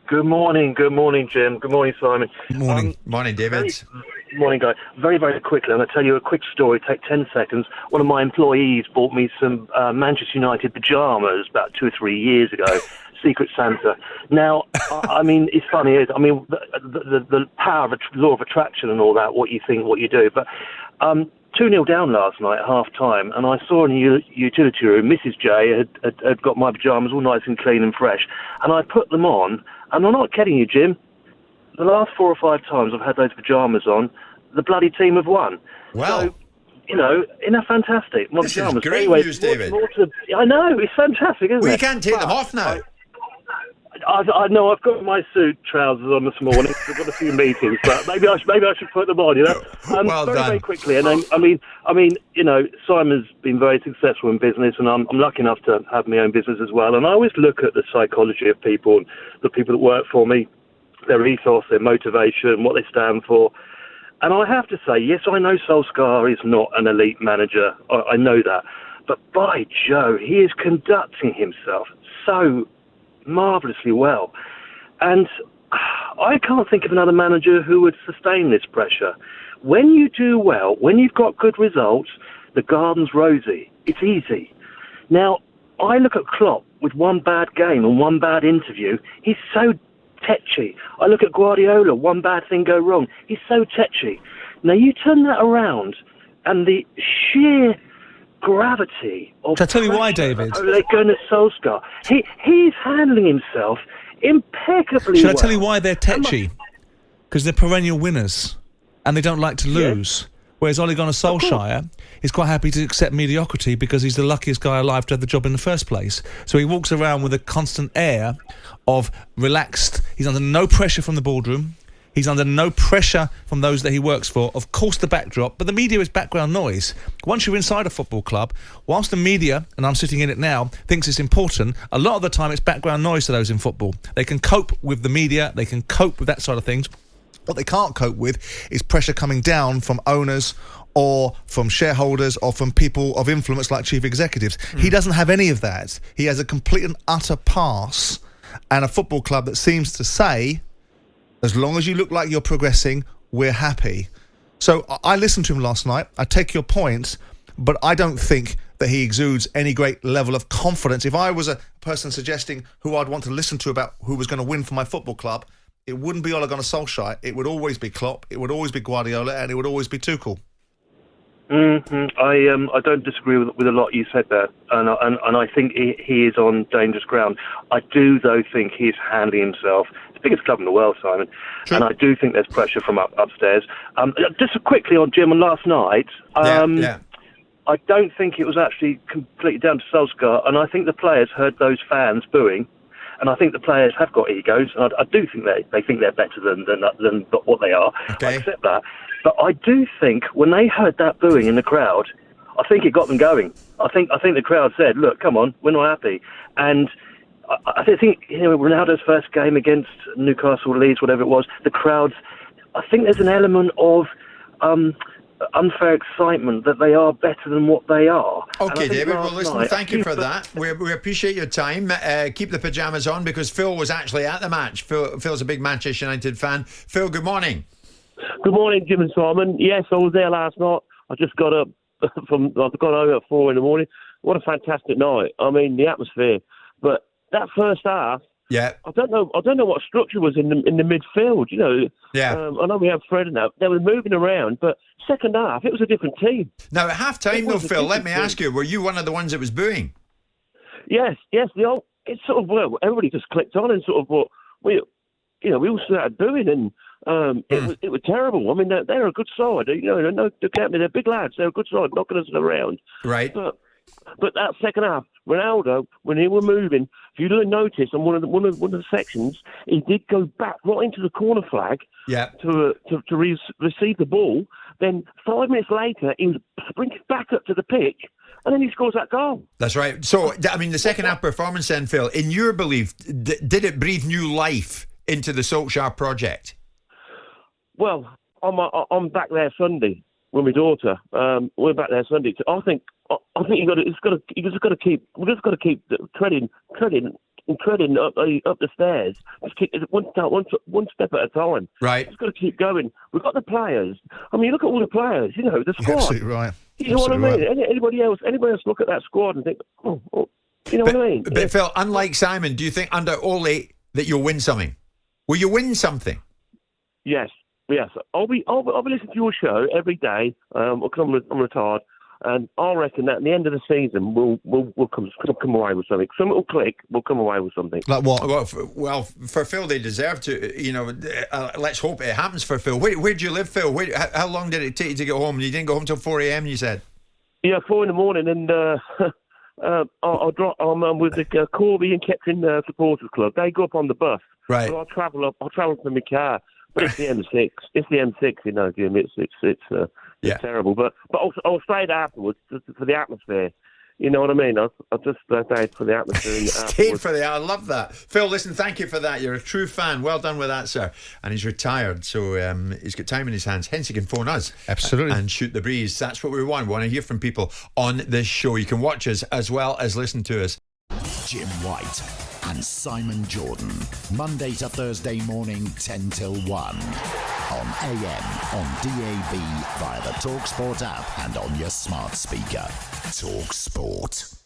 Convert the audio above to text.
Good morning, Jim. Good morning, Simon. Morning. Morning, David. Morning, guys. Very, very quickly, I'm going to tell you a quick story. Take 10 seconds. One of my employees bought me some Manchester United pyjamas about 2 or 3 years ago. Secret Santa. Now, I mean, it's funny. The power of law of attraction and all that, what you think, what you do. But 2-0 down last night at half-time, and I saw in the utility room, Mrs. J had got my pyjamas all nice and clean and fresh, and I put them on, and I'm not kidding you, Jim, the last 4 or 5 times I've had those pyjamas on, the bloody team have won. Wow. So, you know, isn't that fantastic? My This pyjamas. is great anyway, news, David. I know, it's fantastic, isn't it? Well, you can't take them off now. I know I've got my suit trousers on this morning. I've got a few meetings, but maybe I should put them on. You know, Well done. Very quickly. And I mean, you know, Simon's been very successful in business, and I'm lucky enough to have my own business as well. And I always look at the psychology of people, and the people that work for me, their ethos, their motivation, what they stand for. And I have to say, yes, I know Solskjaer is not an elite manager. I know that, but by Jove, he is conducting himself so marvellously well, and I can't think of another manager who would sustain this pressure. When you do well, when you've got good results, the garden's rosy. It's easy. Now, I look at Klopp with one bad game and one bad interview. He's so tetchy. I look at Guardiola, one bad thing go wrong. He's so tetchy. Now, you turn that around, and the sheer gravity of Shall I tell you why, David? They're going to Solskjaer. He's handling himself impeccably Shall I well. tell you why they're tetchy? Because they're perennial winners and they don't like to lose. Whereas Ole Gunnar Solskjaer is quite happy to accept mediocrity because he's the luckiest guy alive to have the job in the first place. So he walks around with a constant air of relaxed. He's under no pressure from the boardroom. He's under no pressure from those that he works for. Of course, the backdrop, but the media is background noise. Once you're inside a football club, whilst the media, and I'm sitting in it now, thinks it's important, a lot of the time it's background noise to those in football. They can cope with the media, they can cope with that side of things. What they can't cope with is pressure coming down from owners or from shareholders or from people of influence like chief executives. He doesn't have any of that. He has a complete and utter pass and a football club that seems to say, as long as you look like you're progressing, we're happy. So I listened to him last night. I take your point, but I don't think that he exudes any great level of confidence. If I was a person suggesting who I'd want to listen to about who was going to win for my football club, it wouldn't be Ole Gunnar Solskjaer. It would always be Klopp. It would always be Guardiola, and it would always be Tuchel. I don't disagree with a lot you said there, and I think he is on dangerous ground. I do, though, think he's handling himself. It's the biggest club in the world, Simon, True. and I do think there's pressure from upstairs. Just quickly on Jim and last night. I don't think it was actually completely down to Solskjaer, and I think the players heard those fans booing, and I think the players have got egos, and I do think they think they're better than what they are. Okay. I accept that. But I do think when they heard that booing in the crowd, I think it got them going. I think the crowd said, "Look, come on, we're not happy." And I think Ronaldo's first game against Newcastle, Leeds, whatever it was, the crowds. I think there's an element of unfair excitement that they are better than what they are. Okay, David, well, listen, thank you for that. We appreciate your time. Keep the pyjamas on because Phil was actually at the match. Phil's a big Manchester United fan. Phil, good morning. Good morning, Jim and Simon. Yes, I was there last night. I just got up I've got home at 4 a.m. What a fantastic night. I mean, the atmosphere. But that first half, yeah, I don't know what structure was in the midfield. You know, yeah. I know we have Fred and that. They were moving around, but second half it was a different team. Now at half time, though, Phil, let me ask you: were you one of the ones that was booing? Yes. It's sort of everybody just clicked on and sort of we all started booing and. It was terrible. I mean, they're a good side. They're big lads. They're a good side, knocking us around. Right. But that second half, Ronaldo, when he were moving, if you didn't notice, on one of the sections, he did go back right into the corner flag. Yeah. To receive the ball. Then 5 minutes later, he was sprinting back up to the pitch. And then he scores that goal. That's right. So, I mean, the second half performance then, Phil, in your belief, did it breathe new life into the Solskjaer project? Well, I'm back there Sunday with my daughter. We're back there Sunday. I think you just got to keep treading treading up the stairs. Just keep one step at a time. Right. Just got to keep going. We've got the players. I mean, look at all the players. You know, the squad. You're absolutely right. You know what I mean? Anybody else look at that squad and think, you know what I mean? But Phil, unlike Simon, do you think under Ole that you'll win something? Will you win something? Yes. I'll be listening to your show every day because I'm retired, and I reckon that at the end of the season we'll come away with something. Something will click. We'll come away with something. Like what? Well, for Phil, they deserve to. You know, let's hope it happens for Phil. Where do you live, Phil? How long did it take you to get home? You didn't go home till 4 a.m. You said. Yeah, 4 in the morning, and I'm with the Corby and Kettering Supporters Club. They go up on the bus. Right. So I'll travel from my car. But it's the M6. It's the M6, you know, Jim. It's terrible. But I'll stay there afterwards for the atmosphere. You know what I mean? I'll just stay for the atmosphere. Stayed for I love that. Phil, listen, thank you for that. You're a true fan. Well done with that, sir. And he's retired, so he's got time in his hands. Hence, he can phone us. Absolutely. And shoot the breeze. That's what we want. We want to hear from people on this show. You can watch us as well as listen to us. Jim White and Simon Jordan, Monday to Thursday morning, 10 till 1. On AM, on DAB, via the talkSPORT app and on your smart speaker. talkSPORT.